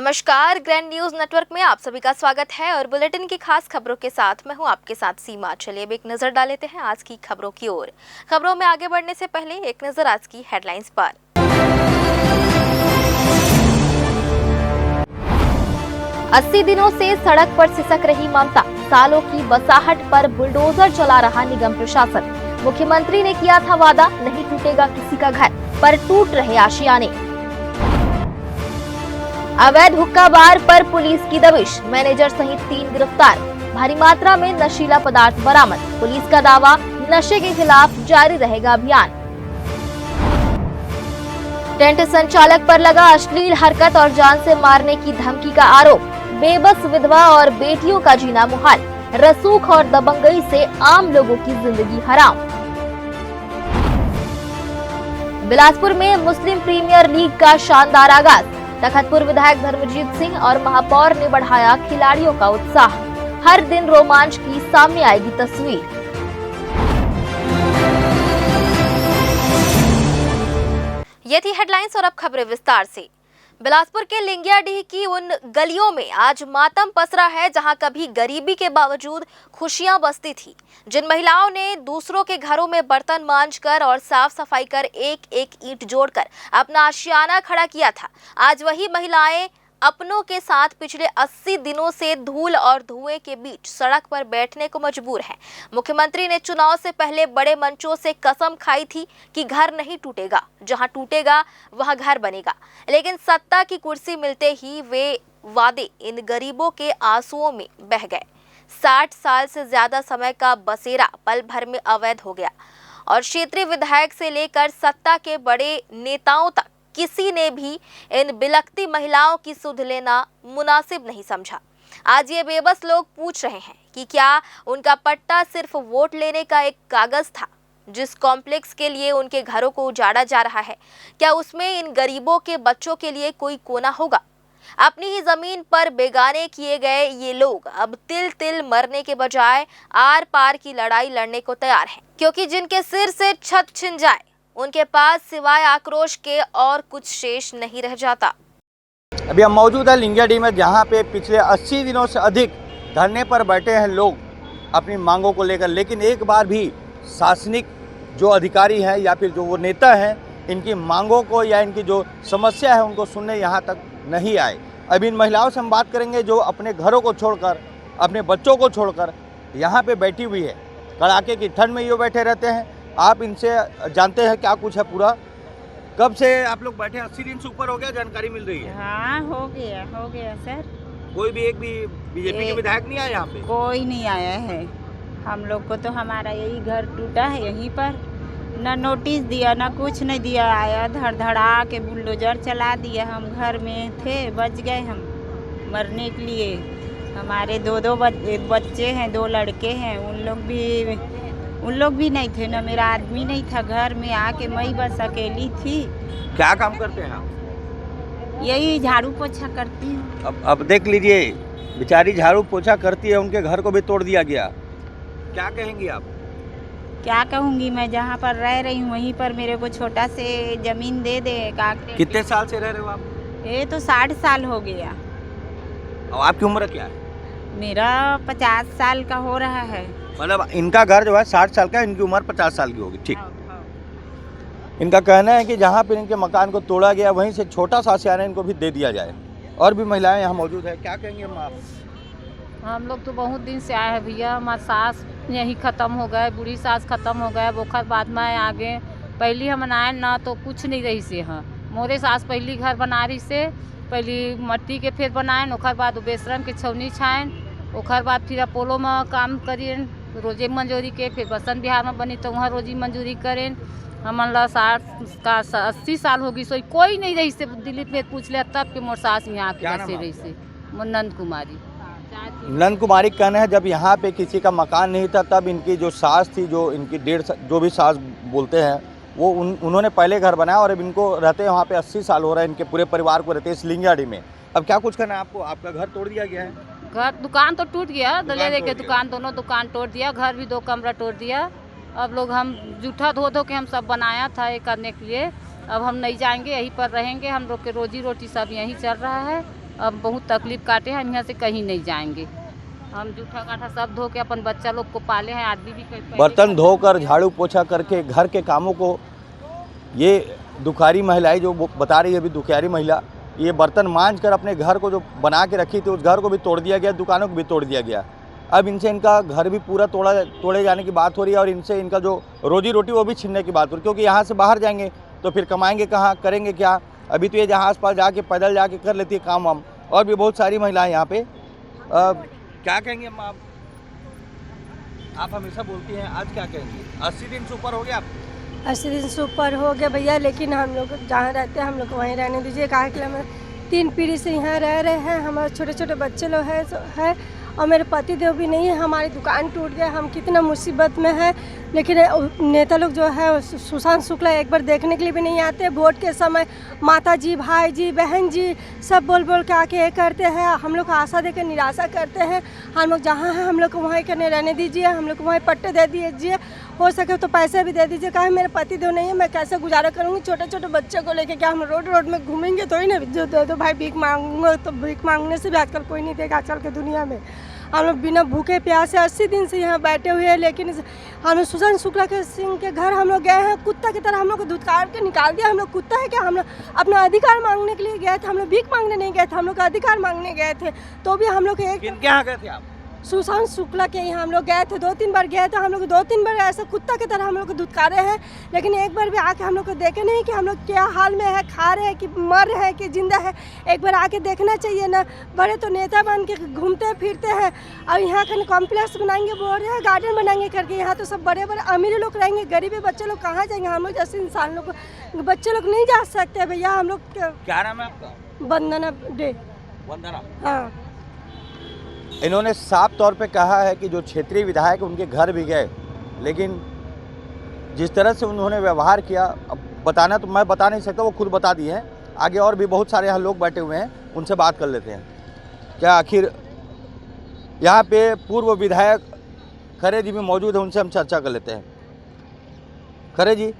नमस्कार, grand news network में आप सभी का स्वागत है और बुलेटिन की खास खबरों के साथ मैं हूं आपके साथ सीमा। चलिए अब एक नजर डाल लेते हैं आज की खबरों की ओर। खबरों में आगे बढ़ने से पहले एक नजर आज की हेडलाइंस पर। 80 दिनों से सड़क पर सिसक रही ममता, सालों की बसाहट पर बुलडोजर चला रहा निगम प्रशासन। मुख्यमंत्री ने किया था वादा, नहीं टूटेगा किसी का घर, पर टूट रहे आशियाने। अवैध हुक्का बार पर पुलिस की दबिश, मैनेजर सहित 3 गिरफ्तार। भारी मात्रा में नशीला पदार्थ बरामद, पुलिस का दावा नशे के खिलाफ जारी रहेगा अभियान। टेंट संचालक पर लगा अश्लील हरकत और जान से मारने की धमकी का आरोप। बेबस विधवा और बेटियों का जीना मुहाल, रसूख और दबंगई से आम लोगों की जिंदगी हराम। बिलासपुर में मुस्लिम प्रीमियर लीग का शानदार आगाज, तखतपुर विधायक धर्मजीत सिंह और महापौर ने बढ़ाया खिलाड़ियों का उत्साह। हर दिन रोमांच की सामने आएगी तस्वीर। ये थी हेडलाइंस और अब खबरें विस्तार से। बिलासपुर के लिंगियाडीह की उन गलियों में आज मातम पसरा है जहां कभी गरीबी के बावजूद खुशियां बसती थी। जिन महिलाओं ने दूसरों के घरों में बर्तन मांजकर और साफ सफाई कर एक एक ईंट जोड़कर अपना आशियाना खड़ा किया था, आज वही महिलाएं अपनों के साथ पिछले 80 दिनों से धूल और धुएं के बीच सड़क पर बैठने को मजबूर हैं। मुख्यमंत्री ने चुनाव से पहले बड़े मंचों से कसम खाई थी कि घर नहीं टूटेगा, जहां टूटेगा वहां घर बनेगा। लेकिन सत्ता की कुर्सी मिलते ही वे वादे इन गरीबों के आंसुओं में बह गए। 60 साल से ज्यादा समय का बसेरा पल भर में अवैध हो गया और क्षेत्रीय विधायक से लेकर सत्ता के बड़े नेताओं तक किसी ने भी इन बिलखती महिलाओं की सुध लेना मुनासिब नहीं समझा। आज ये बेबस लोग पूछ रहे हैं कि क्या उनका पट्टा सिर्फ वोट लेने का एक कागज था। जिस कॉम्प्लेक्स के लिए उनके घरों को उजाड़ा जा रहा है, क्या उसमें इन गरीबों के बच्चों के लिए कोई कोना होगा? अपनी ही जमीन पर बेगाने किए गए ये लोग अब तिल तिल मरने के बजाय आर पार की लड़ाई लड़ने को तैयार हैं, क्योंकि जिनके सिर से छत छिन जाए उनके पास सिवाय आक्रोश के और कुछ शेष नहीं रह जाता। अभी हम मौजूद है लिंगियाडीह में, जहाँ पे पिछले 80 दिनों से अधिक धरने पर बैठे हैं लोग अपनी मांगों को लेकर, लेकिन एक बार भी शासनिक जो अधिकारी हैं या फिर जो वो नेता हैं इनकी मांगों को या इनकी जो समस्या है उनको सुनने यहाँ तक नहीं आए। अभी इन महिलाओं से हम बात करेंगे जो अपने घरों को छोड़कर, अपने बच्चों को छोड़कर यहाँ पे बैठी हुई है। कड़ाके की ठंड में ये बैठे रहते हैं। आप इनसे जानते हैं क्या कुछ है पूरा। कब से आप लोग बैठे? 80 दिन से ऊपर हो गया, जानकारी मिल रही है। हाँ, हो गया सर। कोई भी एक भी बीजेपी के विधायक नहीं आया यहाँ पे? कोई नहीं आया है। हम लोग को तो हमारा यही घर टूटा है, यहीं पर ना नोटिस दिया ना कुछ नहीं दिया। आया धड़धड़ा के बुलडोजर चला दिया। हम घर में थे, बच गए हम मरने के लिए। हमारे दो बच्चे हैं, 2 लड़के हैं, उन लोग भी नहीं थे ना। मेरा आदमी नहीं था घर में, आके मैं बस अकेली थी। क्या काम करते हैं आप? यही झाड़ू पोछा करती हूँ। अब देख लीजिए, बेचारी झाड़ू पोछा करती है, उनके घर को भी तोड़ दिया गया। क्या कहेंगी आप? क्या कहूँगी मैं, जहाँ पर रह रही हूँ वहीं पर मेरे को छोटा से जमीन दे दे। कितने साल से रह रहे हो आप? ये तो 60 साल हो गया। और आपकी उम्र क्या है? मेरा 50 साल का हो रहा है। मतलब इनका घर जो है 60 साल का, इनकी उम्र 50 साल की होगी। ठीक। इनका कहना है कि जहाँ पर इनके मकान को तोड़ा गया वहीं से छोटा सा आशियाना इनको भी दे दिया जाए। और भी महिलाएं यहाँ मौजूद है, क्या कहेंगे आप? हम लोग तो बहुत दिन से आए हैं भैया। हमारे सास यही ख़त्म हो गए, बूढ़ी सास ख़त्म हो गए, बोखर बाद में आगे पहली हम बनाए ना तो कुछ नहीं रही से। हाँ, मोरे सास पहली घर बना रही से, पहली मट्टी के फिर बनाए, ओखर बाद बेसरम के छौनी छाएन, ओखर बाद फिर अपोलो में काम करिए रोजे मंजूरी के, फिर बसंत बिहार में बनी तो वहाँ रोजी मंजूरी करें। हमन ला 80 साल होगी, सोई कोई नहीं रही से। दिल्ली में पूछ लिया तब के मोर सास यहाँ के बसे रही से। नंद कुमारी। नंद कुमारी कहना है जब यहाँ पे किसी का मकान नहीं था तब इनकी जो सास थी, जो इनकी जो भी सास बोलते हैं वो उन्होंने पहले घर बनाया और अब इनको रहते हैं वहाँ पे 80 साल हो रहे हैं। इनके पूरे परिवार को रहते हैं इस लिंगियाडीह में। अब क्या कुछ करना है आपको? आपका घर तोड़ दिया गया है। घर दुकान तो टूट गया, दलेरे के दुकान, दोनों दुकान तोड़ दिया, घर भी 2 कमरा तोड़ दिया। अब लोग हम जूठा धो के हम सब बनाया था ये करने के लिए। अब हम नहीं जाएंगे, यहीं पर रहेंगे। हम लोग के रोजी रोटी सब यहीं चल रहा है। अब बहुत तकलीफ काटे हैं, यहाँ से कहीं नहीं जाएंगे। हम जूठा काठा सब धो के अपन बच्चा लोग को पाले हैं। आदमी भी बर्तन धोकर झाड़ू पोछा करके घर के कामों को, ये दुखियारी महिलाएं जो बता रही है अभी, दुखियारी महिला, ये बर्तन मांझ कर अपने घर को जो बना के रखी थी उस घर को भी तोड़ दिया गया, दुकानों को भी तोड़ दिया गया। अब इनसे इनका घर भी पूरा तोड़े जाने की बात हो रही है और इनसे इनका जो रोजी रोटी वो भी छीनने की बात हो रही है, क्योंकि यहाँ से बाहर जाएंगे तो फिर कमाएंगे कहाँ, करेंगे क्या। अभी तो ये जहाँ आस-पास जाके पैदल जाके कर लेती है काम वाम, और भी बहुत सारी महिलाएं यहाँ पे। क्या कहेंगे अम्मा आप हमेशा बोलती हैं, आज क्या कहेंगे? 80 दिन से ऊपर हो गया आप? 80 दिन से ऊपर हो गया भैया, लेकिन हम लोग जहाँ रहते हैं हम लोग को वहीं रहने दीजिए। कहा कि हम 3 पीढ़ी से यहाँ रह रहे हैं, हमारे छोटे छोटे बच्चे लोग हैं और मेरे पति देव भी नहीं है। हमारी दुकान टूट गया, हम कितना मुसीबत में हैं, लेकिन नेता लोग जो है सुशांत शुक्ला एक बार देखने के लिए भी नहीं आते। वोट के समय माता जी, भाई जी, बहन जी सब बोल बोल के आके ये करते हैं, हम लोग को आशा देकर निराशा करते हैं। हम लोग जहाँ हैं हम लोग को वहीं करने रहने दीजिए, हम लोग को वहीं पट्टे दे दीजिए, हो सके तो पैसे भी दे दीजिए। कहा मेरे पति देव नहीं है, मैं कैसे गुजारा करूँगी छोटे छोटे बच्चे को लेके? क्या हम रोड में घूमेंगे तो ही ना जो दे दो भाई, भीख मांगूंगा तो भीख मांगने से भी आजकल कोई नहीं देगा। आजकल के दुनिया में हम लोग बिना भूखे प्यासे 80 दिन से यहाँ बैठे हुए हैं, लेकिन हम लोग सुशांत शुक्ला के सिंह के घर हम लोग गए हैं, कुत्ता की तरह हम लोग को धुतकार के निकाल दिया। हम लोग कुत्ता है क्या? हम लोग अपना अधिकार मांगने के लिए गए थे, हम लोग भीख मांगने नहीं गए थे, हम लोग का अधिकार मांगने गए थे। तो भी हम लोग एक किनके यहाँ गए थे आप? सुशांत शुक्ला के यहाँ हम लोग गए थे, 2-3 बार गए थे। हम लोग 2-3 बार ऐसे कुत्ता की तरह हम लोग को धुतकारे हैं, लेकिन एक बार भी आके हम लोग को देखे नहीं कि हम लोग क्या हाल में है, खा रहे हैं कि मर रहे हैं कि जिंदा है। एक बार आके देखना चाहिए ना। बड़े तो नेता बन के घूमते फिरते हैं और यहाँ का कॉम्प्लेक्स बनाएंगे, बोल रहे हैं गार्डन बनाएंगे करके। यहाँ तो सब बड़े बड़े अमीर लोग रहेंगे, गरीबी बच्चे लोग कहाँ जाएंगे? हम लोग जैसे इंसान लोग बच्चे लोग नहीं जा सकते भैया। हम लोग क्या नाम है आपका? वंदना डे। वंदना। हाँ, इन्होंने साफ तौर पे कहा है कि जो क्षेत्रीय विधायक उनके घर भी गए, लेकिन जिस तरह से उन्होंने व्यवहार किया, अब बताना तो मैं बता नहीं सकता, वो खुद बता दिए हैं। आगे और भी बहुत सारे यहाँ लोग बैठे हुए हैं, उनसे बात कर लेते हैं। क्या आखिर यहाँ पे पूर्व विधायक खरे जी भी मौजूद हैं, उनसे हम चर्चा कर लेते हैं। खरे जी,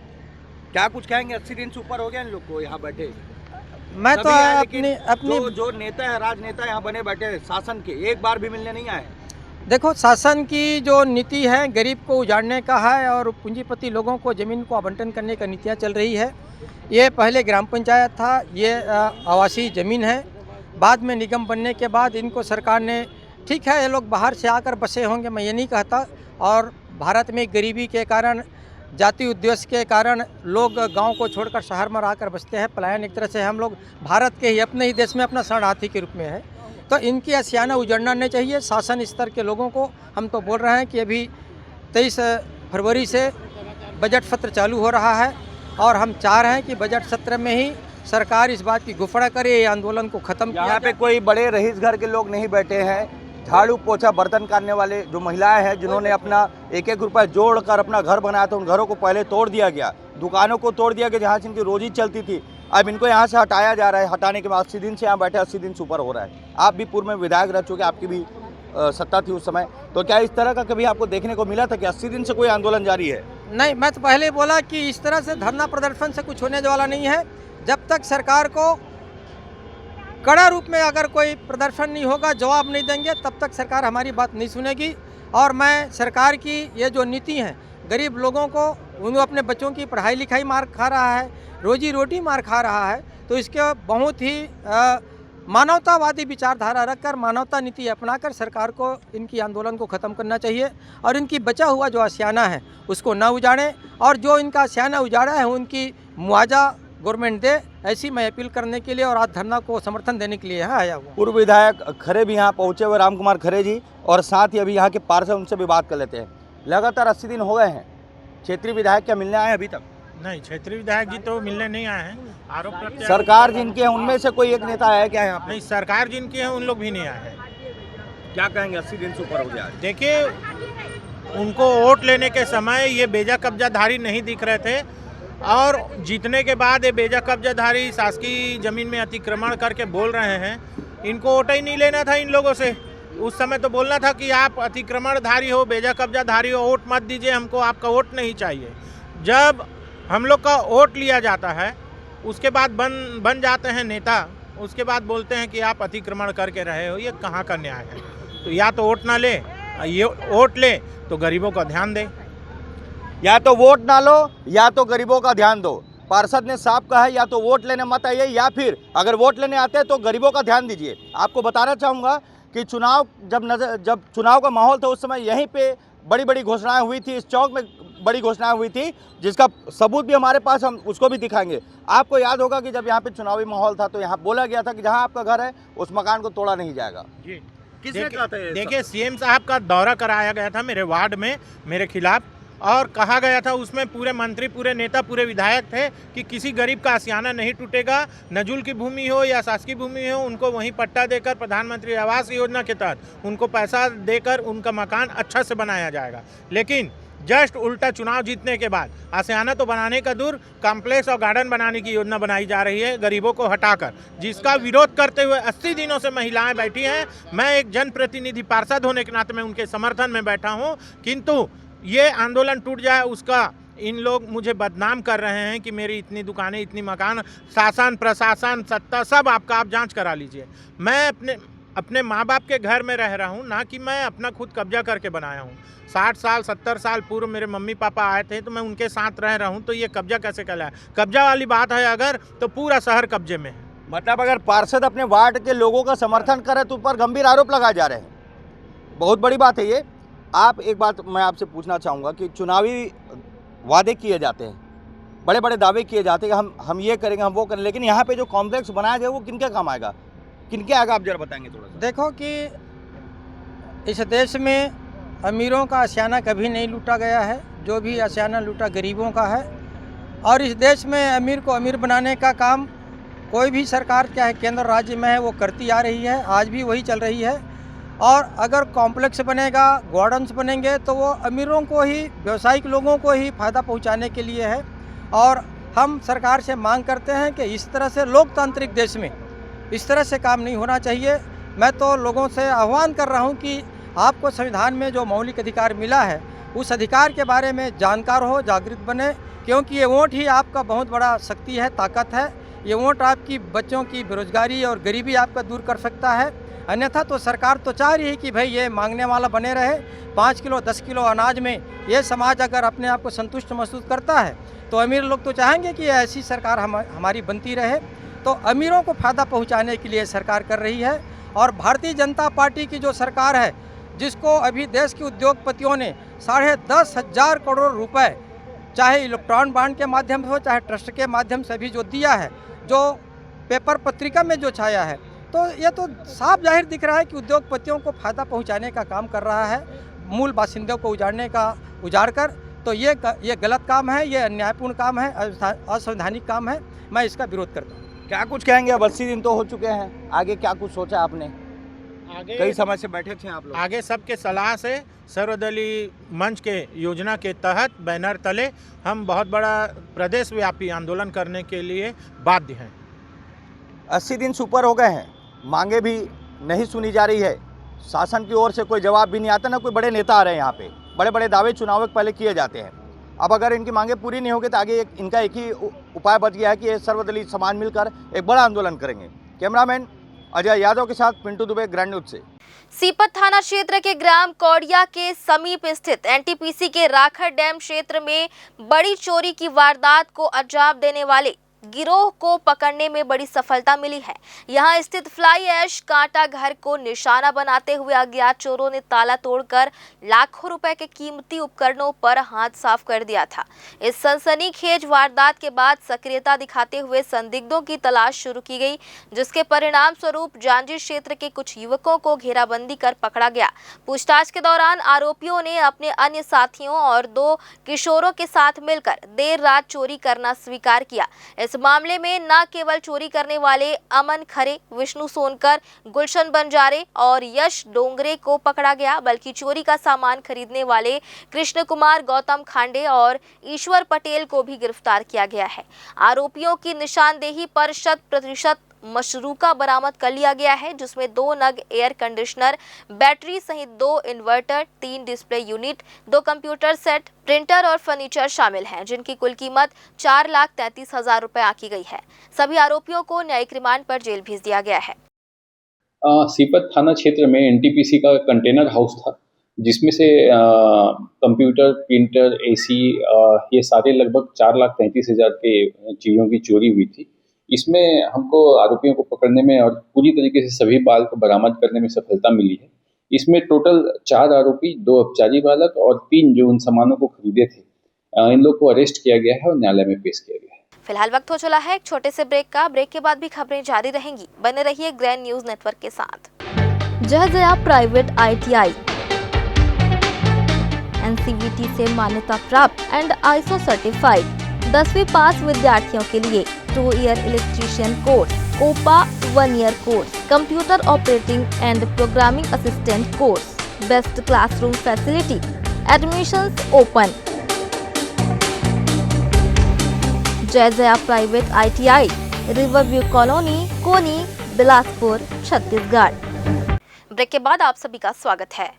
क्या कुछ कहेंगे? 80 दिन से ऊपर हो गया इन लोग को यहाँ बैठे। मैं तो अपनी जो नेता है, राजनेता यहाँ बने बैठे हैं शासन के, एक बार भी मिलने नहीं आए। देखो, शासन की जो नीति है गरीब को उजाड़ने का है और पूंजीपति लोगों को ज़मीन को आवंटन करने का नीतियाँ चल रही है। ये पहले ग्राम पंचायत था, ये आवासीय ज़मीन है। बाद में निगम बनने के बाद इनको सरकार ने, ठीक है ये लोग बाहर से आकर बसे होंगे, मैं ये नहीं कहता, और भारत में गरीबी के कारण, जाति उद्देश्य के कारण लोग गांव को छोड़कर शहर में आकर बसते हैं। पलायन एक तरह से हम लोग भारत के ही, अपने ही देश में अपना शरणार्थी के रूप में है। तो इनकी आशियाना उजड़ना नहीं चाहिए। शासन स्तर के लोगों को हम तो बोल रहे हैं कि अभी 23 फरवरी से बजट सत्र चालू हो रहा है और हम चाह रहे हैं कि बजट सत्र में ही सरकार इस बात की घोषणा करे, ये आंदोलन को ख़त्म किया। यहाँ पे कोई बड़े रईस घर के लोग नहीं बैठे हैं, झाड़ू पोछा बर्तन काटने वाले जो महिलाएं हैं, जिन्होंने अपना 1-1 रुपया जोड़कर अपना घर बनाया था, उन घरों को पहले तोड़ दिया गया, दुकानों को तोड़ दिया गया जहाँ से इनकी रोजी चलती थी। अब इनको यहाँ से हटाया जा रहा है। हटाने के बाद 80 दिन से यहाँ बैठे, 80 दिन से ऊपर हो रहा है। आप भी पूर्व में विधायक रह चुके, आपकी भी सत्ता थी उस समय, तो क्या इस तरह का कभी आपको देखने को मिला था कि 80 दिन से कोई आंदोलन जारी है? नहीं, मैं तो पहले बोला कि इस तरह से धरना प्रदर्शन से कुछ होने वाला नहीं है। जब तक सरकार को कड़ा रूप में अगर कोई प्रदर्शन नहीं होगा, जवाब नहीं देंगे, तब तक सरकार हमारी बात नहीं सुनेगी। और मैं सरकार की ये जो नीति है, गरीब लोगों को, उन्हें अपने बच्चों की पढ़ाई लिखाई मार खा रहा है, रोजी रोटी मार खा रहा है, तो इसके बहुत ही मानवतावादी विचारधारा रखकर, मानवता नीति अपनाकर सरकार को इनकी आंदोलन को ख़त्म करना चाहिए और इनकी बचा हुआ जो आशियाना है उसको ना उजाड़ें, और जो इनका आशियाना उजाड़ा है उनकी मुआवजा गवर्नमेंट दे। ऐसी मैं अपील करने के लिए और आज धरना को समर्थन देने के लिए यहाँ आया हुआ। पूर्व विधायक खरे भी यहाँ पहुँचे हुए, राम कुमार खरे जी, और साथ ही अभी यहाँ के पार्षद, उनसे भी बात कर लेते हैं। लगातार 80 दिन हो गए हैं, क्षेत्रीय विधायक क्या मिलने आए अभी तक? नहीं, क्षेत्रीय विधायक जी तो मिलने नहीं आए हैं। आरोप सरकार जिनके हैं उनमें से कोई एक नेता आया क्या यहाँ पे? नहीं, सरकार जिनकी है उन लोग भी नहीं आए हैं। क्या कहेंगे? 80 दिन से ऊपर हो गया। देखिए, उनको वोट लेने के समय ये बेजा कब्जाधारी नहीं दिख रहे थे, और जीतने के बाद ये बेजा कब्जाधारी शासकीय जमीन में अतिक्रमण करके बोल रहे हैं। इनको वोट ही नहीं लेना था इन लोगों से। उस समय तो बोलना था कि आप अतिक्रमणधारी हो, बेजा कब्जाधारी हो, वोट मत दीजिए हमको, आपका वोट नहीं चाहिए। जब हम लोग का वोट लिया जाता है, उसके बाद बन जाते हैं नेता, उसके बाद बोलते हैं कि आप अतिक्रमण करके रहे हो। ये कहाँ का न्याय है? तो या तो वोट ना ले, ये वोट ले तो गरीबों का ध्यान दे। या तो वोट ना लो या तो गरीबों का ध्यान दो। पार्षद ने साफ कहा है या तो वोट लेने मत आइए या फिर अगर वोट लेने आते हैं तो गरीबों का ध्यान दीजिए। आपको बताना चाहूँगा कि जब चुनाव का माहौल था उस समय यहीं पे बड़ी बड़ी घोषणाएं हुई थी, इस चौक में बड़ी घोषणाएं हुई थी जिसका सबूत भी हमारे पास, हम उसको भी दिखाएंगे। आपको याद होगा कि जब यहाँ पे चुनावी माहौल था तो यहाँ बोला गया था कि जहाँ आपका घर है उस मकान को तोड़ा नहीं जाएगा। जी, किसने कहा था ये सब? देखिए, सीएम साहब का दौरा कराया गया था मेरे वार्ड में मेरे खिलाफ, और कहा गया था उसमें पूरे मंत्री, पूरे नेता, पूरे विधायक थे कि किसी गरीब का आशियाना नहीं टूटेगा। नजुल की भूमि हो या शासकीय भूमि हो, उनको वहीं पट्टा देकर प्रधानमंत्री आवास योजना के तहत उनको पैसा देकर उनका मकान अच्छा से बनाया जाएगा। लेकिन जस्ट उल्टा, चुनाव जीतने के बाद आशियाना तो बनाने का दूर, कॉम्प्लेक्स और गार्डन बनाने की योजना बनाई जा रही है गरीबों को हटाकर, जिसका विरोध करते हुए 80 दिनों से महिलाएं बैठी हैं। मैं एक जनप्रतिनिधि पार्षद होने के नाते मैं उनके समर्थन में बैठा हूं, किंतु ये आंदोलन टूट जाए उसका इन लोग मुझे बदनाम कर रहे हैं कि मेरी इतनी दुकानें, इतनी मकान, शासन, प्रशासन, सत्ता सब आप जांच करा लीजिए। मैं अपने माँ बाप के घर में रह रहा हूँ, ना कि मैं अपना खुद कब्जा करके बनाया हूँ। 60 साल 70 साल पूर्व मेरे मम्मी पापा आए थे तो मैं उनके साथ रह रहा हूँ, तो ये कब्जा कैसे कहलाया? कब्जा वाली बात है अगर, तो पूरा शहर कब्जे में है। मतलब अगर पार्षद अपने वार्ड के लोगों का समर्थन करे तो ऊपर गंभीर आरोप लगाए जा रहे हैं। बहुत बड़ी बात है ये। आप एक बात मैं आपसे पूछना चाहूँगा कि चुनावी वादे किए जाते हैं, बड़े बड़े दावे किए जाते हैं कि हम ये करेंगे, हम वो करेंगे, लेकिन यहाँ पे जो कॉम्प्लेक्स बनाया गया वो किनके काम आएगा, किनके आएगा, आप जरा बताएंगे थोड़ा सा। देखो कि इस देश में अमीरों का आशियाना कभी नहीं लूटा गया है, जो भी आशियाना लूटा गरीबों का है। और इस देश में अमीर को अमीर बनाने का काम कोई भी सरकार, चाहे केंद्र राज्य में है, वो करती आ रही है, आज भी वही चल रही है। और अगर कॉम्प्लेक्स बनेगा, गार्डन्स बनेंगे तो वो अमीरों को ही, व्यवसायिक लोगों को ही फ़ायदा पहुंचाने के लिए है। और हम सरकार से मांग करते हैं कि इस तरह से लोकतांत्रिक देश में इस तरह से काम नहीं होना चाहिए। मैं तो लोगों से आह्वान कर रहा हूं कि आपको संविधान में जो मौलिक अधिकार मिला है उस अधिकार के बारे में जानकार हो, जागृत बने, क्योंकि ये वोट ही आपका बहुत बड़ा शक्ति है, ताकत है। ये वोट आपकी बच्चों की बेरोजगारी और गरीबी आपका दूर कर सकता है। अन्यथा तो सरकार तो चाह रही है कि भाई ये मांगने वाला बने रहे। 5 किलो 10 किलो अनाज में ये समाज अगर अपने आप को संतुष्ट महसूस करता है तो अमीर लोग तो चाहेंगे कि ऐसी सरकार हमारी बनती रहे। तो अमीरों को फ़ायदा पहुंचाने के लिए सरकार कर रही है। और भारतीय जनता पार्टी की जो सरकार है, जिसको अभी देश के उद्योगपतियों ने 10,500 करोड़ रुपए, चाहे इलेक्ट्रॉन बॉन्ड के माध्यम से हो, चाहे ट्रस्ट के माध्यम से भी जो दिया है, जो पेपर पत्रिका में जो छाया है, तो ये तो साफ जाहिर दिख रहा है कि उद्योगपतियों को फ़ायदा पहुंचाने का काम कर रहा है, मूल बासिंदों को उजाड़ कर। तो ये गलत काम है, ये अन्यायपूर्ण काम है, असंवैधानिक काम है। मैं इसका विरोध करता हूँ। क्या कुछ कहेंगे? अब 80 दिन तो हो चुके हैं, आगे क्या कुछ सोचा आपने? आगे कई समय से बैठे थे आप लोग। आगे सबके सलाह से सर्वदलीय मंच के योजना के तहत बैनर तले हम बहुत बड़ा प्रदेश व्यापी आंदोलन करने के लिए बाध्य हैं। 80 दिन से ऊपर हो गए हैं, मांगे भी नहीं सुनी जा रही है, शासन की ओर से कोई जवाब भी नहीं आता, ना कोई बड़े नेता आ रहे हैं यहाँ पे। बड़े बड़े दावे चुनाव के पहले किए जाते हैं। अब अगर इनकी मांगे पूरी नहीं होगी तो आगे इनका एक ही उपाय बच गया है कि ये सर्वदलीय समाज मिलकर एक बड़ा आंदोलन करेंगे। कैमरामैन अजय यादव के साथ पिंटू दुबे, ग्रैंड न्यूज से। सीपत थाना क्षेत्र के ग्राम कौड़िया के समीप स्थित एनटीपीसी के राखर डैम क्षेत्र में बड़ी चोरी की वारदात को अंजाम देने वाले गिरोह को पकड़ने में बड़ी सफलता मिली है। यहां स्थित फ्लाई ऐश कांटा घर को निशाना बनाते हुए अज्ञात चोरों ने ताला तोड़कर लाखों रुपए के कीमती उपकरणों पर हाथ साफ कर दिया था। इस सनसनीखेज वारदात के बाद सक्रियता दिखाते हुए संदिग्धों की तलाश शुरू की गई, जिसके परिणाम स्वरूप जांजगीर क्षेत्र के कुछ युवकों को घेराबंदी कर पकड़ा गया। पूछताछ के दौरान आरोपियों ने अपने अन्य साथियों और 2 किशोरों के साथ मिलकर देर रात चोरी करना स्वीकार किया। इस मामले में न केवल चोरी करने वाले अमन खरे, विष्णु सोनकर, गुलशन बंजारे और यश डोंगरे को पकड़ा गया, बल्कि चोरी का सामान खरीदने वाले कृष्ण कुमार, गौतम खांडे और ईश्वर पटेल को भी गिरफ्तार किया गया है। आरोपियों की निशानदेही पर 100% मशरूका बरामद कर लिया गया है, जिसमें 2 नग एयर कंडीशनर, बैटरी सहित 2 inverter, 3 display unit, 2 computer set, printer और फर्नीचर शामिल हैं, जिनकी कुल कीमत 4,33,000 रुपए आकी गई है। सभी आरोपियों को न्यायिक रिमांड पर जेल भेज दिया गया है। सीपत थाना क्षेत्र में एनटीपीसी का कंटेनर हाउस था, जिसमें से कंप्यूटर, प्रिंटर, एसी ये सारे लगभग 4,33,000 के चीज़ों की चोरी हुई थी। इसमें हमको आरोपियों को पकड़ने में और पूरी तरीके से सभी बाल को बरामद करने में सफलता मिली है। इसमें टोटल 4 आरोपी, 2 अपचारी बालक और 3 जो उन सामानों को खरीदे थे, इन लोग को अरेस्ट किया गया है और न्यायालय में पेश किया गया है। फिलहाल वक्त हो चला है एक छोटे से ब्रेक का। ब्रेक के बाद भी खबरें जारी रहेंगी। बने रहिए ग्रैंड न्यूज नेटवर्क के साथ। जहजया प्राइवेट ITI NCVT से मान्यता प्राप्त एंड ISO सर्टिफाइड 10वीं पास विद्यार्थियों के लिए 2 year electrician course, COPA 1 year course, computer operating and programming assistant course, best classroom facility, admissions open. Jaijaya private ITI, Riverview colony, Koni, Bilaspur, Chhattisgarh. Break के बाद आप सभी का स्वागत है।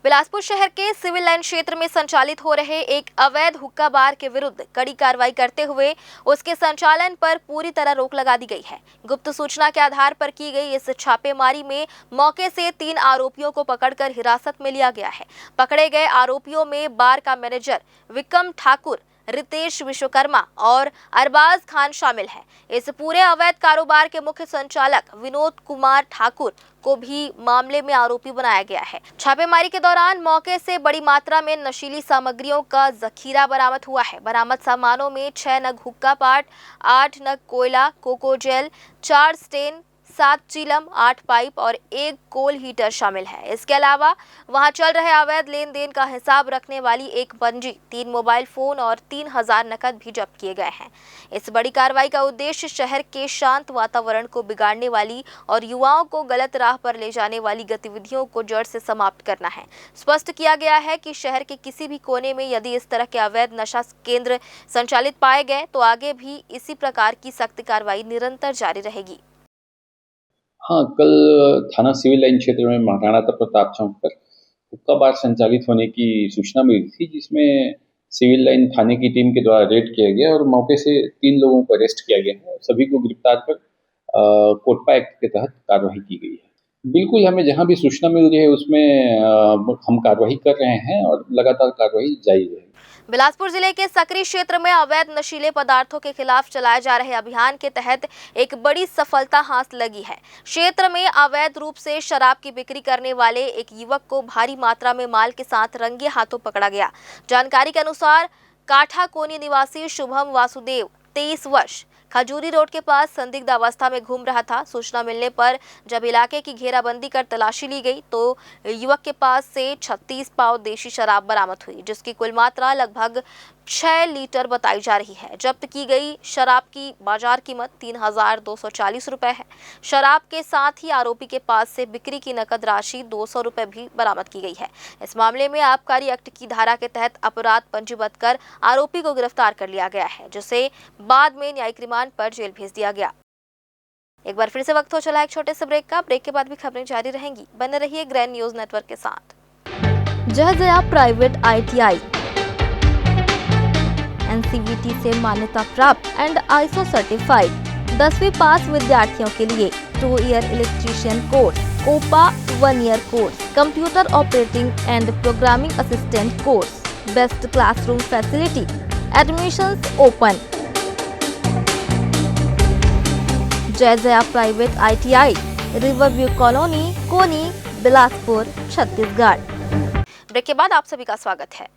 बिलासपुर शहर के सिविल लाइन क्षेत्र में संचालित हो रहे एक अवैध हुक्का बार के विरुद्ध कड़ी कार्रवाई करते हुए उसके संचालन पर पूरी तरह रोक लगा दी गई है। गुप्त सूचना के आधार पर की गई इस छापेमारी में मौके से 3 आरोपियों को पकड़कर हिरासत में लिया गया है। पकड़े गए आरोपियों में बार का मैनेजर विक्रम ठाकुर, रितेश विश्वकर्मा और अरबाज खान शामिल हैं। इस पूरे अवैध कारोबार के मुख्य संचालक विनोद कुमार ठाकुर को भी मामले में आरोपी बनाया गया है। छापेमारी के दौरान मौके से बड़ी मात्रा में नशीली सामग्रियों का जखीरा बरामद हुआ है। बरामद सामानों में 6 नग हुक्का पाट, 8 नग कोयला, कोको जेल, 4 स्टेन, 7 चीलम, 8 पाइप और 1 कोल हीटर शामिल है। इसके अलावा वहां चल रहे अवैध लेन देन का हिसाब रखने वाली एक पंजी, 3 मोबाइल फोन और 3,000 नकद भी जब्त किए गए हैं। इस बड़ी कार्रवाई का उद्देश्य शहर के शांत वातावरण को बिगाड़ने वाली और युवाओं को गलत राह पर ले जाने वाली गतिविधियों को जड़ से समाप्त करना है। स्पष्ट किया गया है कि शहर के किसी भी कोने में यदि इस तरह के अवैध नशा केंद्र संचालित पाए गए तो आगे भी इसी प्रकार की सख्त कार्रवाई निरंतर जारी रहेगी। हाँ, कल थाना सिविल लाइन क्षेत्र में महाराणा प्रताप चौक पर हुक्का बार संचालित होने की सूचना मिली थी, जिसमें सिविल लाइन थाने की टीम के द्वारा रेड किया गया और मौके से 3 लोगों को अरेस्ट किया गया है। सभी को गिरफ्तार कर कोटपा एक्ट के तहत कार्रवाई की गई है। बिल्कुल, हमें जहां भी सूचना मिल रही है उसमें हम कार्रवाई कर रहे हैं और लगातार कार्रवाई जारी रहेगी। बिलासपुर जिले के सकरी क्षेत्र में अवैध नशीले पदार्थों के खिलाफ चलाए जा रहे अभियान के तहत एक बड़ी सफलता हासिल लगी है। क्षेत्र में अवैध रूप से शराब की बिक्री करने वाले एक युवक को भारी मात्रा में माल के साथ रंगे हाथों पकड़ा गया। जानकारी के अनुसार काठा कोनी निवासी शुभम वासुदेव 23 वर्ष खजूरी रोड के पास संदिग्ध अवस्था में घूम रहा था। सूचना मिलने पर जब इलाके की घेराबंदी कर तलाशी ली गई तो युवक के पास से 36 पाव देशी शराब बरामद हुई, जिसकी कुल मात्रा लगभग 6 लीटर बताई जा रही है। जब्त की गई शराब की बाजार कीमत 3,240 रुपए है। शराब के साथ ही आरोपी के पास से बिक्री की नकद राशि 200 रुपए भी बरामद की गई है। इस मामले में आबकारी एक्ट की धारा के तहत अपराध पंजीबद्ध कर आरोपी को गिरफ्तार कर लिया गया है, जिसे बाद में न्यायिक रिमांड पर जेल भेज दिया गया। एक बार फिर से वक्त हो चला एक छोटे से ब्रेक का। ब्रेक के बाद भी खबरें जारी रहेंगी। बने रहिए ग्रैंड न्यूज नेटवर्क के साथ। जहजया प्राइवेट ITI NCVT से मान्यता प्राप्त एंड ISO सर्टिफाइड 10वीं पास विद्यार्थियों के लिए 2 year electrician course, COPA 1 year course, computer operating and programming assistant course, best classroom facility, admissions open. Jaijaya private ITI, Riverview colony, Koni, Bilaspur, Chhattisgarh. Break के बाद आप सभी का स्वागत है।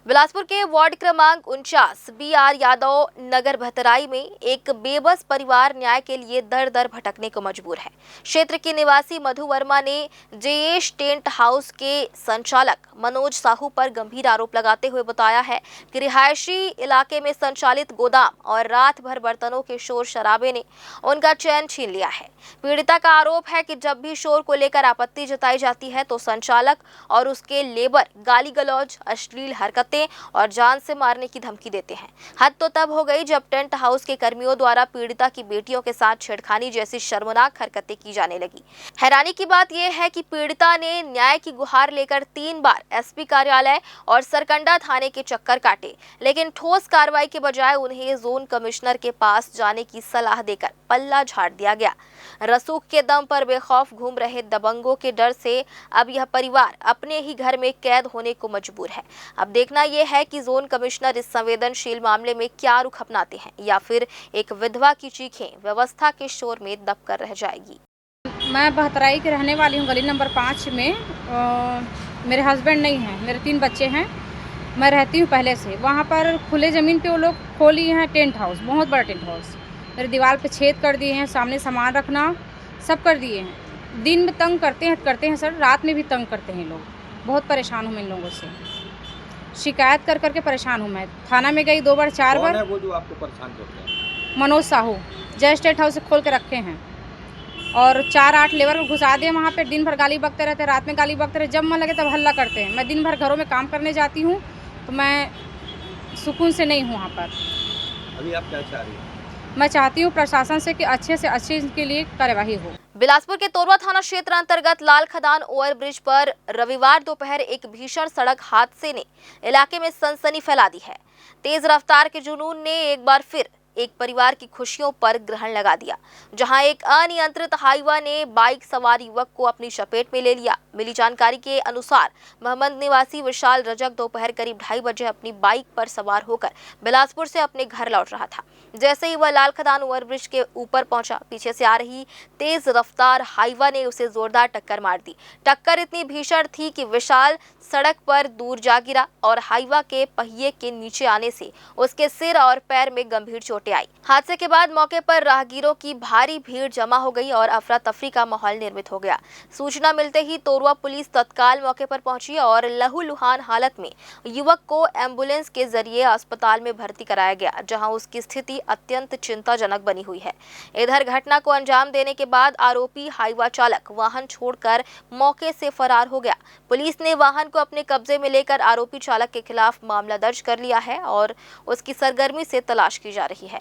बिलासपुर के वार्ड क्रमांक 49 BR यादव नगर भतराई में एक बेबस परिवार न्याय के लिए दर दर भटकने को मजबूर है। क्षेत्र के निवासी मधु वर्मा ने जेएश टेंट हाउस के संचालक मनोज साहू पर गंभीर आरोप लगाते हुए बताया है कि रिहायशी इलाके में संचालित गोदाम और रात भर बर्तनों के शोर शराबे ने उनका चैन छीन लिया है। पीड़िता का आरोप है कि जब भी शोर को लेकर आपत्ति जताई जाती है तो संचालक और उसके लेबर गाली गलौज, अश्लील हरकतें दें और जान से मारने की धमकी देते हैं। हद तो तब हो गई जब टेंट हाउस के कर्मियों द्वारा पीड़िता की बेटियों के साथ छेड़खानी जैसी शर्मनाक हरकतें की जाने लगी। हैरानी की बात यह है कि पीड़िता ने न्याय की गुहार लेकर 3 बार एसपी कार्यालय और सरकंडा थाने के चक्कर काटे, लेकिन ठोस कार्रवाई के बजाय उन्हें जोन कमिश्नर के पास जाने की सलाह देकर पल्ला झाड़ दिया गया। रसूख के दम पर बेखौफ घूम रहे दबंगों के डर से अब यह परिवार अपने ही घर में कैद होने को मजबूर है। अब देखना यह है कि जोन कमिश्नर इस संवेदनशील मामले में क्या रुख अपनाते हैं या फिर एक विधवा की चीखें व्यवस्था के शोर में दबकर रह जाएगी। मैं बहतराई की रहने वाली हूँ, गली नंबर 5 में। मेरे हस्बैंड नहीं हैं, मेरे 3 बच्चे हैं। मैं रहती हूँ पहले से। वहाँ पर खुले ज़मीन पे वो लोग खोली हैं टेंट हाउस, बहुत बड़ा टेंट हाउस। मेरे दीवार पे छेद कर दिए हैं, सामने सामान रखना सब कर दिए हैं। दिन में तंग करते हैं सर, रात में भी तंग करते हैं लोग। बहुत परेशान हूँ मैं इन लोगों से, शिकायत कर करके परेशान हूँ मैं। थाना में गई 2 बार 4 बार। वो जो आपको परेशान करते हैं? मनोज साहू, जय स्टेट हाउस से खोल के रखे हैं और 4-8 लेबर को घुसा दिए वहाँ पे। दिन भर गाली बकते रहते, रात में गाली बकते रहते, जब मन लगे तब हल्ला करते हैं। मैं दिन भर घरों में काम करने जाती हूँ तो मैं सुकून से नहीं हूँ वहाँ पर। अभी आप क्या चाह रही हैं? मैं चाहती हूँ प्रशासन से कि अच्छे से अच्छे इनके लिए कार्यवाही हो। बिलासपुर के तोरवा थाना क्षेत्र अंतर्गत लाल खदान ओवरब्रिज पर रविवार दोपहर एक भीषण सड़क हादसे ने इलाके में सनसनी फैला दी है। तेज रफ्तार के जुनून ने एक बार फिर एक परिवार की खुशियों पर ग्रहण लगा दिया, जहां एक अनियंत्रित हाईवा ने बाइक सवार युवक को अपनी चपेट में ले लिया। मिली जानकारी के अनुसार मोहम्मद निवासी विशाल रजक दोपहर करीब 2:30 बजे अपनी बाइक पर सवार होकर बिलासपुर से अपने घर लौट रहा था। जैसे ही वह लाल खदान ओवरब्रिज के ऊपर पहुंचा, पीछे से आ रही तेज रफ्तार हाईवा ने उसे जोरदार टक्कर मार दी। टक्कर इतनी भीषण थी कि विशाल सड़क पर दूर जा गिरा और हाईवा के पहिए के नीचे आने से उसके सिर और पैर में गंभीर चोटें आई। हादसे के बाद मौके पर राहगीरों की भारी भीड़ जमा हो गई और अफरा तफरी का माहौल निर्मित हो गया। सूचना मिलते ही तोरवा पुलिस तत्काल मौके पर पहुंची और लहूलुहान हालत में युवक को एम्बुलेंस के जरिए अस्पताल में भर्ती कराया गया, जहां उसकी स्थिति अत्यंत चिंताजनक बनी हुई है। इधर घटना को अंजाम देने के बाद आरोपी हाईवा चालक वाहन छोड़कर मौके से फरार हो गया। पुलिस ने वाहन को अपने कब्जे में लेकर आरोपी चालक के खिलाफ मामला दर्ज कर लिया है और उसकी सरगर्मी से तलाश की जा रही है।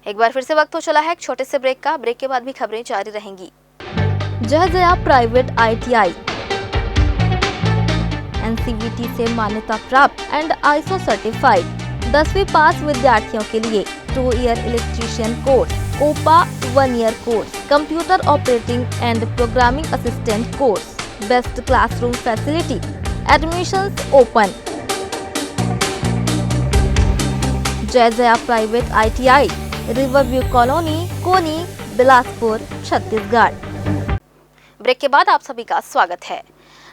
एक बार फिर से वक्त हो चला है एक छोटे से ब्रेक का। ब्रेक के बाद भी खबरें जारी रहेंगी। जय जया प्राइवेट ITI NCVT से मान्यता प्राप्त एंड ISO सर्टिफाइड 10वीं पास विद्यार्थियों के लिए 2 year electrician course, OPA 1 year course, computer operating and programming assistant course, best classroom facility, admissions open. Jai Jaya private ITI, Riverview colony, Koni, Bilaspur, Chhattisgarh. Break के बाद आप सभी का स्वागत है।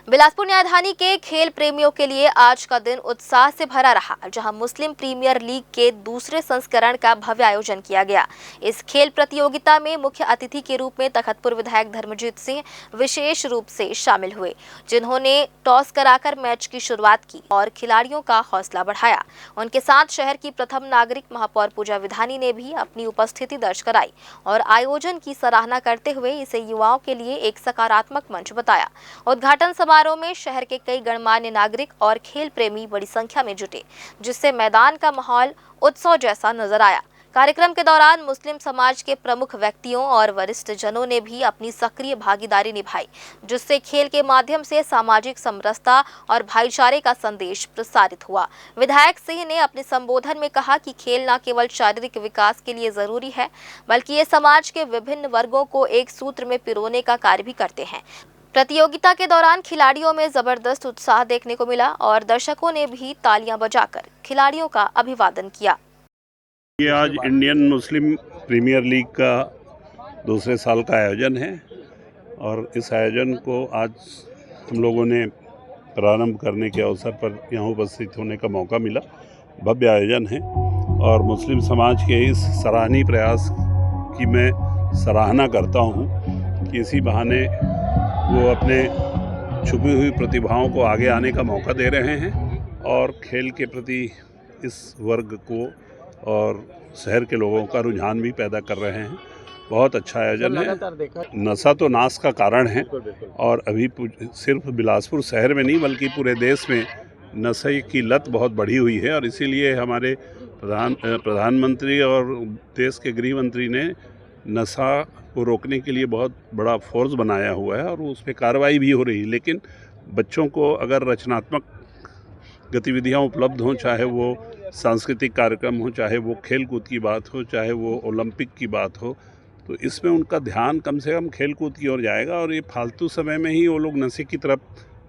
बिलासपुर न्यायधानी के खेल प्रेमियों के लिए आज का दिन उत्साह से भरा रहा, जहां मुस्लिम प्रीमियर लीग के दूसरे संस्करण का भव्य आयोजन किया गया। इस खेल प्रतियोगिता में मुख्य अतिथि के रूप में तखतपुर विधायक धर्मजीत सिंह विशेष रूप से शामिल हुए, जिन्होंने टॉस कराकर मैच की शुरुआत की और खिलाड़ियों का हौसला बढ़ाया। उनके साथ शहर की प्रथम नागरिक महापौर पूजा विधानी ने भी अपनी उपस्थिति दर्ज कराई और आयोजन की सराहना करते हुए इसे युवाओं के लिए एक सकारात्मक मंच बताया। उद्घाटन समारोह में शहर के कई गणमान्य नागरिक और खेल प्रेमी बड़ी संख्या में जुटे, जिससे मैदान का माहौल उत्सव जैसा नजर आया। कार्यक्रम के दौरान मुस्लिम समाज के प्रमुख व्यक्तियों और वरिष्ठ जनों ने भी अपनी सक्रिय भागीदारी निभाई, जिससे खेल के माध्यम से सामाजिक समरसता और भाईचारे का संदेश प्रसारित हुआ। विधायक सिंह ने अपने संबोधन में कहा कि खेल न केवल शारीरिक विकास के लिए जरूरी है, बल्कि ये समाज के विभिन्न वर्गों को एक सूत्र में पिरोने का कार्य भी करते हैं। प्रतियोगिता के दौरान खिलाड़ियों में जबरदस्त उत्साह देखने को मिला और दर्शकों ने भी तालियां बजाकर खिलाड़ियों का अभिवादन किया। ये आज इंडियन मुस्लिम प्रीमियर लीग का दूसरे साल का आयोजन है और इस आयोजन को आज हम लोगों ने प्रारंभ करने के अवसर पर यहाँ उपस्थित होने का मौका मिला। भव्य आयोजन है और मुस्लिम समाज के इस सराहनीय प्रयास की मैं सराहना करता हूँ कि इसी बहाने वो अपने छुपी हुई प्रतिभाओं को आगे आने का मौका दे रहे हैं और खेल के प्रति इस वर्ग को और शहर के लोगों का रुझान भी पैदा कर रहे हैं। बहुत अच्छा आयोजन है। नशा तो नाश का कारण है और अभी सिर्फ बिलासपुर शहर में नहीं बल्कि पूरे देश में नशे की लत बहुत बढ़ी हुई है और इसीलिए हमारे प्रधानमंत्री और देश के गृह मंत्री ने नशा को रोकने के लिए बहुत बड़ा फोर्स बनाया हुआ है और उस पर कार्रवाई भी हो रही है। लेकिन बच्चों को अगर रचनात्मक गतिविधियां उपलब्ध हों, चाहे वो सांस्कृतिक कार्यक्रम हो, चाहे वो खेल कूद की बात हो, चाहे वो ओलंपिक की बात हो, तो इसमें उनका ध्यान कम से कम खेल कूद की ओर जाएगा और ये फालतू समय में ही वो लोग नशे की तरफ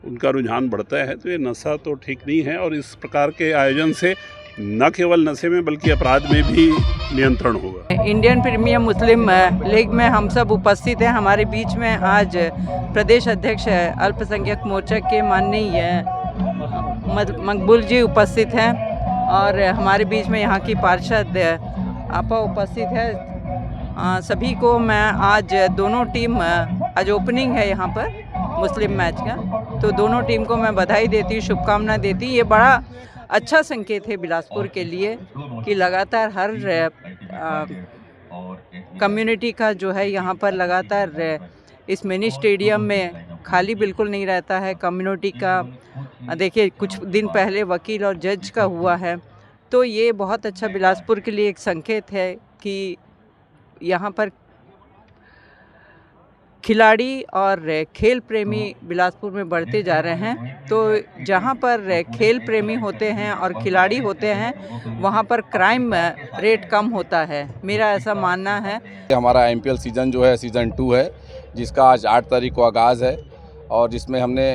उनका रुझान बढ़ता है। तो ये नशा तो ठीक नहीं है और इस प्रकार के आयोजन से न केवल नशे में बल्कि अपराध में भी नियंत्रण होगा। इंडियन प्रीमियर मुस्लिम लीग में हम सब उपस्थित हैं। हमारे बीच में आज प्रदेश अध्यक्ष अल्पसंख्यक मोर्चा के माननीय मकबूल जी उपस्थित हैं और हमारे बीच में यहाँ की पार्षद आपा उपस्थित है। सभी को मैं आज दोनों टीम, आज ओपनिंग है यहाँ पर मुस्लिम मैच का, तो दोनों टीम को मैं बधाई देती हूँ, शुभकामना देती हूँ। ये बड़ा अच्छा संकेत है बिलासपुर के लिए कि लगातार हर कम्युनिटी का जो है यहाँ पर लगातार इस मिनी स्टेडियम में खाली बिल्कुल नहीं रहता है। कम्युनिटी का देखिए कुछ दिन पहले वकील और जज का हुआ है, तो ये बहुत अच्छा बिलासपुर के लिए एक संकेत है कि यहाँ पर खिलाड़ी और खेल प्रेमी बिलासपुर में बढ़ते जा रहे हैं। तो जहाँ पर खेल प्रेमी होते हैं और खिलाड़ी होते हैं वहाँ पर क्राइम रेट कम होता है, मेरा ऐसा मानना है। हमारा IPL सीज़न जो है सीज़न 2 है, जिसका आज 8 तारीख को आगाज़ है और जिसमें हमने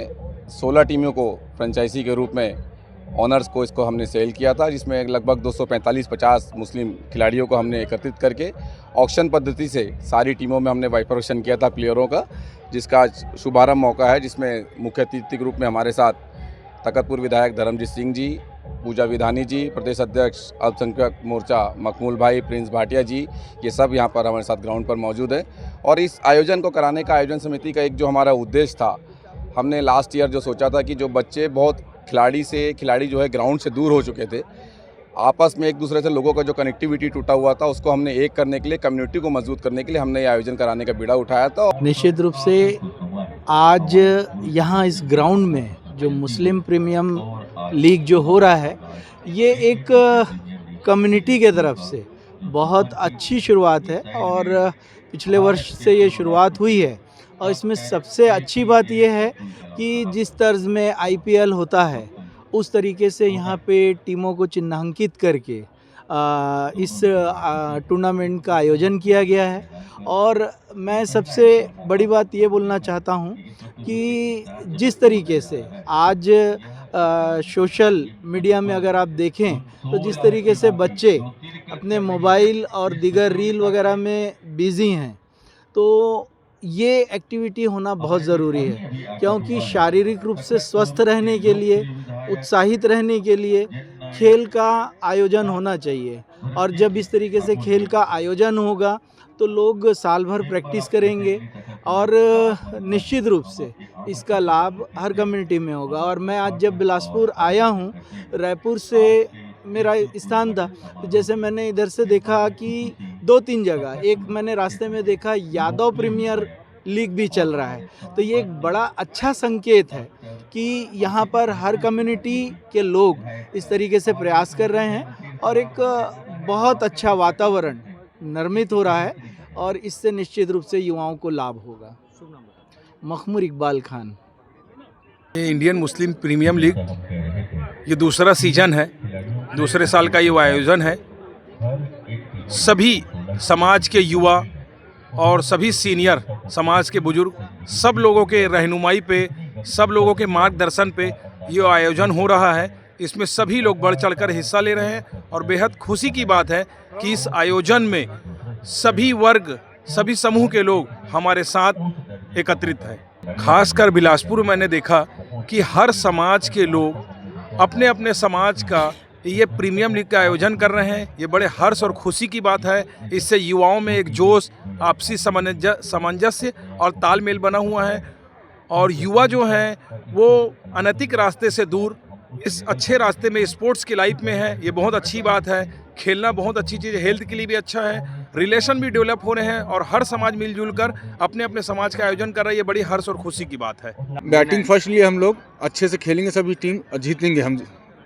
16 टीमों को फ्रेंचाइजी के रूप में ऑनर्स को इसको हमने सेल किया था, जिसमें लगभग 245-50 मुस्लिम खिलाड़ियों को हमने एकत्रित करके ऑक्शन पद्धति से सारी टीमों में हमने बाइफर्केशन किया था प्लेयरों का, जिसका आज शुभारंभ मौका है, जिसमें मुख्य अतिथि के रूप में हमारे साथ तखतपुर विधायक धर्मजीत सिंह जी, पूजा विधानी जी, प्रदेश अध्यक्ष अल्पसंख्यक मोर्चा मकबूल भाई, प्रिंस भाटिया जी, ये सब यहाँ पर हमारे साथ ग्राउंड पर मौजूद है। और इस आयोजन को कराने का आयोजन समिति का एक जो हमारा उद्देश्य था, हमने लास्ट ईयर जो सोचा था कि जो बच्चे बहुत खिलाड़ी जो है ग्राउंड से दूर हो चुके थे, आपस में एक दूसरे से लोगों का जो कनेक्टिविटी टूटा हुआ था, उसको हमने एक करने के लिए, कम्युनिटी को मजबूत करने के लिए हमने ये आयोजन कराने का बीड़ा उठाया था। निश्चित रूप से आज यहाँ इस ग्राउंड में जो मुस्लिम प्रीमियम लीग जो हो रहा है, ये एक कम्युनिटी के तरफ से बहुत अच्छी शुरुआत है और पिछले वर्ष से ये शुरुआत हुई है। और इसमें सबसे अच्छी बात यह है कि जिस तर्ज में IPL होता है उस तरीके से यहाँ पे टीमों को चिन्हांकित करके इस टूर्नामेंट का आयोजन किया गया है। और मैं सबसे बड़ी बात ये बोलना चाहता हूँ कि जिस तरीके से आज सोशल मीडिया में अगर आप देखें तो जिस तरीके से बच्चे अपने मोबाइल और दीगर रील वगैरह में बिज़ी हैं, तो ये एक्टिविटी होना बहुत ज़रूरी है, क्योंकि शारीरिक रूप से स्वस्थ रहने के लिए, उत्साहित रहने के लिए खेल का आयोजन होना चाहिए। और जब इस तरीके से खेल का आयोजन होगा तो लोग साल भर प्रैक्टिस करेंगे और निश्चित रूप से इसका लाभ हर कम्युनिटी में होगा। और मैं आज जब बिलासपुर आया हूँ, रायपुर से मेरा स्थान था, तो जैसे मैंने इधर से देखा कि 2-3 जगह, एक मैंने रास्ते में देखा यादव प्रीमियर लीग भी चल रहा है। तो ये एक बड़ा अच्छा संकेत है कि यहाँ पर हर कम्युनिटी के लोग इस तरीके से प्रयास कर रहे हैं और एक बहुत अच्छा वातावरण निर्मित हो रहा है और इससे निश्चित रूप से युवाओं को लाभ होगा। मखमूर इकबाल खान। ये इंडियन मुस्लिम प्रीमियम लीग ये दूसरा सीजन है, दूसरे साल का ये आयोजन है। सभी समाज के युवा और सभी सीनियर समाज के बुजुर्ग, सब लोगों के रहनुमाई पे, सब लोगों के मार्गदर्शन पे ये आयोजन हो रहा है। इसमें सभी लोग बढ़ चढ़कर हिस्सा ले रहे हैं और बेहद खुशी की बात है कि इस आयोजन में सभी वर्ग, सभी समूह के लोग हमारे साथ एकत्रित हैं। खासकर बिलासपुर में मैंने देखा कि हर समाज के लोग अपने अपने समाज का ये प्रीमियम लीग का आयोजन कर रहे हैं। ये बड़े हर्ष और खुशी की बात है। इससे युवाओं में एक जोश, आपसी सामंजस्य और तालमेल बना हुआ है और युवा जो हैं वो अनैतिक रास्ते से दूर इस अच्छे रास्ते में, स्पोर्ट्स की लाइफ में है। ये बहुत अच्छी बात है। खेलना बहुत अच्छी चीज़ है, हेल्थ के लिए भी अच्छा है। रिलेशन भी डेवलप हो रहे हैं और हर समाज मिलजुल कर अपने अपने समाज का आयोजन कर रहा है। ये बड़ी हर्ष और खुशी की बात है। बैटिंग फर्स्ट लिए हम लोग अच्छे से खेलेंगे, सभी टीम जीतेंगे। हम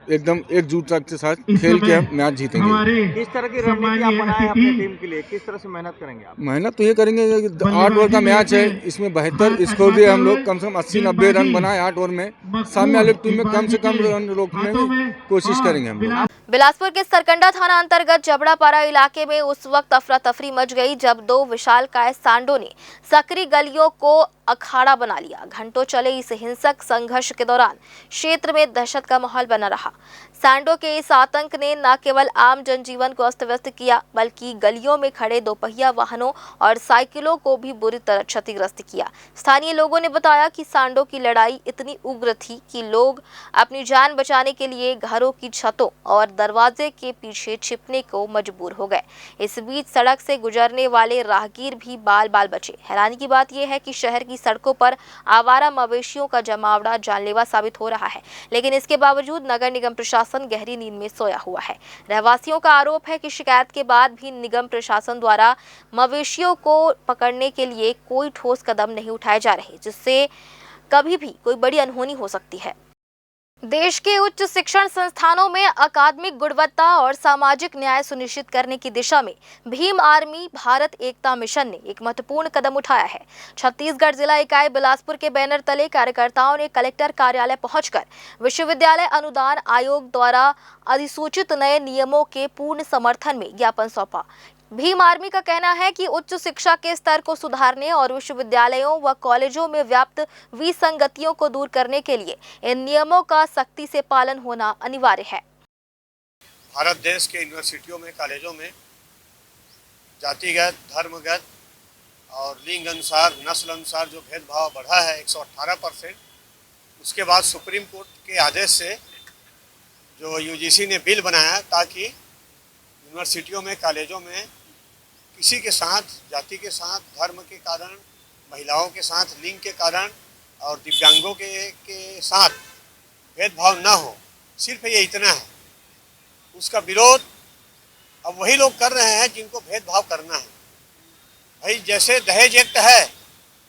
एकदम एकजुटता के साथ खेल के हम मैच जीतेंगे। किस तरह की रणनीति आप बनाए अपनी टीम के लिए, किस तरह से मेहनत करेंगे आप? मेहनत तो ये करेंगे, 8 ओवर का मैच है, इसमें 72 स्कोर दिए हम लोग, कम से कम 80-90 रन बनाए 8 ओवर में। सामने वाले टीम में कम से कम रन रोकने की कोशिश करेंगे हम लोग। बिलासपुर के सरकंडा थाना अंतर्गत जबड़ापारा इलाके में उस वक्त अफरा तफरी मच गई जब 2 विशालकाय सांडों ने सकरी गलियों को अखाड़ा बना लिया। घंटों चले इस हिंसक संघर्ष के दौरान क्षेत्र में दहशत का माहौल बना रहा। सांडों के इस आतंक ने न केवल आम जनजीवन को अस्त व्यस्त किया, बल्कि गलियों में खड़े 2 पहिया वाहनों और साइकिलों को भी बुरी तरह क्षतिग्रस्त किया। स्थानीय लोगों ने बताया कि सांडों की लड़ाई इतनी उग्र थी कि लोग अपनी जान बचाने के लिए घरों की छतों और दरवाजे के पीछे छिपने को मजबूर हो गए। इस बीच सड़क से गुजरने वाले राहगीर भी बाल बाल बचे। हैरानी की बात यह है कि शहर की सड़कों पर आवारा मवेशियों का जमावड़ा जानलेवा साबित हो रहा है, लेकिन इसके बावजूद नगर निगम प्रशासन गहरी नींद में सोया हुआ है। रहवासियों का आरोप है कि शिकायत के बाद भी निगम प्रशासन द्वारा मवेशियों को पकड़ने के लिए कोई ठोस कदम नहीं उठाए जा रहे, जिससे कभी भी कोई बड़ी अनहोनी हो सकती है। देश के उच्च शिक्षण संस्थानों में अकादमिक गुणवत्ता और सामाजिक न्याय सुनिश्चित करने की दिशा में भीम आर्मी भारत एकता मिशन ने एक महत्वपूर्ण कदम उठाया है। छत्तीसगढ़ जिला इकाई बिलासपुर के बैनर तले कार्यकर्ताओं ने कलेक्टर कार्यालय पहुंचकर विश्वविद्यालय अनुदान आयोग द्वारा अधिसूचित नए नियमों के पूर्ण समर्थन में ज्ञापन सौंपा। भीम आर्मी का कहना है कि उच्च शिक्षा के स्तर को सुधारने और विश्वविद्यालयों व कॉलेजों में व्याप्त विसंगतियों को दूर करने के लिए इन नियमों का सख्ती से पालन होना अनिवार्य है। भारत देश के यूनिवर्सिटियों में, कॉलेजों में जातिगत, धर्मगत और लिंग अनुसार, नस्ल अनुसार जो भेदभाव बढ़ा है 118%, उसके बाद सुप्रीम कोर्ट के आदेश से जो यूजीसी ने बिल बनाया ताकि यूनिवर्सिटियों में, कॉलेजों में किसी के साथ, जाति के साथ, धर्म के कारण, महिलाओं के साथ, लिंग के कारण और दिव्यांगों के साथ भेदभाव ना हो। सिर्फ ये इतना है। उसका विरोध अब वही लोग कर रहे हैं जिनको भेदभाव करना है। भाई जैसे दहेज एक्ट है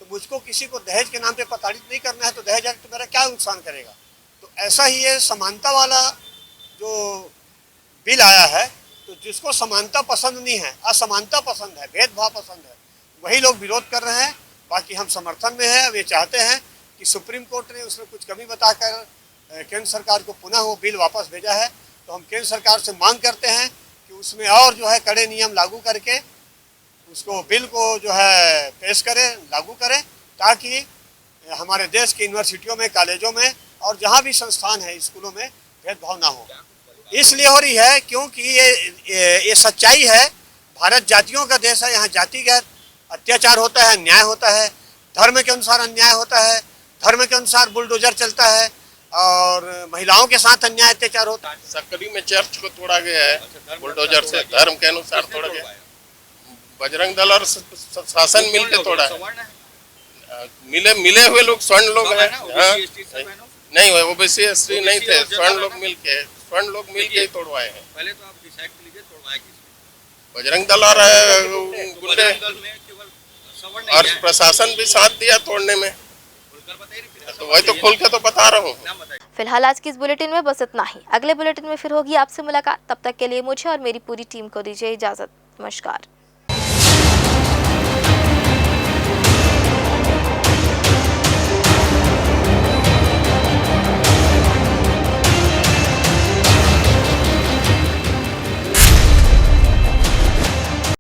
तो मुझको किसी को दहेज के नाम पे प्रताड़ित नहीं करना है, तो दहेज एक्ट मेरा क्या नुकसान करेगा। तो ऐसा ही ये समानता वाला जो बिल आया है, तो जिसको समानता पसंद नहीं है, असमानता पसंद है, भेदभाव पसंद है, वही लोग विरोध कर रहे हैं। बाकी हम समर्थन में हैं। वे चाहते हैं कि सुप्रीम कोर्ट ने उसमें कुछ कमी बताकर केंद्र सरकार को पुनः वो बिल वापस भेजा है, तो हम केंद्र सरकार से मांग करते हैं कि उसमें और जो है कड़े नियम लागू करके उसको बिल को जो है पेश करें, लागू करें, ताकि हमारे देश की यूनिवर्सिटियों में, कॉलेजों में और जहाँ भी संस्थान है, स्कूलों में भेदभाव ना हो। इसलिए हो रही है क्योंकि ये सच्चाई है। भारत जातियों का देश है। यहाँ जातिगत अत्याचार होता है, न्याय होता है, धर्म के अनुसार अन्याय होता है, धर्म के अनुसार बुलडोजर चलता है और महिलाओं के साथ अन्याय अत्याचार होता है। सकरी में चर्च को तोड़ा गया है बुलडोजर से, धर्म के अनुसार तोड़ा गया। बजरंग दल और शासन मिलकर तोड़ा है। मिले हुए लोग स्वर्ण लोग हैं। नहीं, ओबीसी एससी नहीं थे, स्वर्ण लोग मिलके ही तोड़वाए हैं। पहले तो आप डिसाइड कीजिए तोड़वाए किसने। बजरंग दल और गुंडे और प्रशासन भी साथ दिया तोड़ने में। तो वही तो खोल के तो बता रहा हूँ। फिलहाल आज की इस बुलेटिन में बस इतना ही। अगले बुलेटिन में फिर होगी आपसे मुलाकात। तब तक के लिए मुझे और मेरी पूरी टीम को दीजिए इजाजत। नमस्कार।